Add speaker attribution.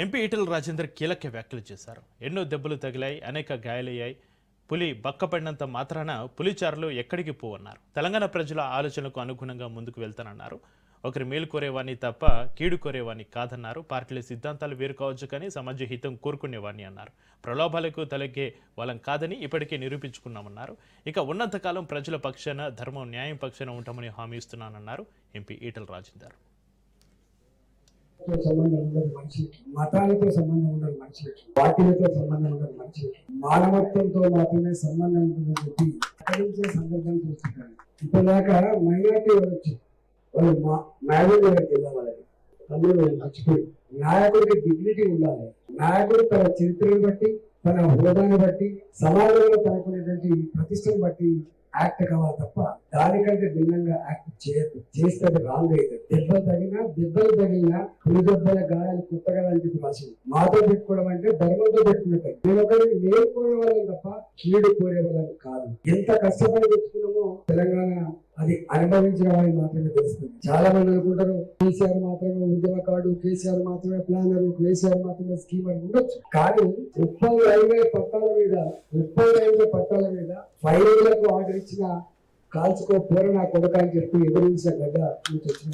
Speaker 1: MP Etela Rajender కీలక వ్యాఖ్యలు చేశారు. ఎన్నో దెబ్బలు తగిలాయి, అనేక గాయాలయ్యాయి. పులి బక్కపడినంత మాత్రాన పులిచారులు ఎక్కడికి పోవన్నారు. తెలంగాణ ప్రజల ఆలోచనలకు అనుగుణంగా ముందుకు వెళ్తానన్నారు. ఒకరి మేలు కోరేవాణ్ణి తప్ప కీడు కోరేవాణ్ణి కాదన్నారు. పార్టీల సిద్ధాంతాలు వేరు కావచ్చు కానీ సమాజ హితం కోరుకునేవాణ్ణి అన్నారు. ప్రలోభాలకు తలగే వాళ్ళం కాదని ఇప్పటికే నిరూపించుకున్నామన్నారు. ఇక ఉన్నంతకాలం ప్రజల పక్షాన, ధర్మం న్యాయం పక్షాన ఉంటామని హామీ ఇస్తున్నానన్నారు ఎంపీ ఈటెల రాజేందర్.
Speaker 2: సంబంధం ఉండదు మనుషులకి, మతాలతో సంబంధం ఉండదు మనుషులకి, పార్టీలతో సంబంధం ఉండదు మనుషులకి, మానవత్వంతో మాత్రమే సంబంధం ఉంటుందని చెప్పి ప్రకటించే సందర్భం చూస్తుంటారు. ఇప్పటిదాకా మైనార్టీ వచ్చి వాళ్ళు మ్యారేజ్ జిల్లా వాళ్ళకి అందులో మర్చిపోయి నాయకుడికి డిగ్నిటీ ఉండాలి. నాయకుడు తన చరిత్రను బట్టి, తన హోదాను బట్టి, సమాజంలో తనకునేటువంటి ప్రతిష్టను బట్టి యాక్ట్ కావాలి తప్ప దానికంటే భిన్నంగా యాక్ట్ చేయద్దు. చేస్తే అది రాంగ్ అయితే దెబ్బలు తగిలినా పులి దెబ్బల గాయాలు కొత్తగా అని చెప్పి రాసింది. మాతో పెట్టుకోవడం అంటే ధర్మంతో పెట్టుకున్నట్టు. నేను ఒకరిని మేలు కోరే వాళ్ళని తప్ప కీడు కోరే వాళ్ళని కాదు. ఎంత కష్టపడి తెచ్చుకున్నామో తెలంగాణ అది అనుభవించిన వాళ్ళని మాత్రమే తెలుస్తుంది. చాలా మంది అనుకుంటారు కేసీఆర్ మాత్రమే ఉద్యమకాడు, కేసీఆర్ మాత్రమే ప్లానరు, కేసీఆర్ మాత్రమే స్కీమర్ ఉండొచ్చు. కానీ 30 రైల్వే పట్టాల మీద 5 ఏళ్లకు ఆర్డర్ ఇచ్చిన కాల్చుకో పోర నా కొడుకు అని చెప్పి ఎదురించిన గడ్డ నుంచి వచ్చిన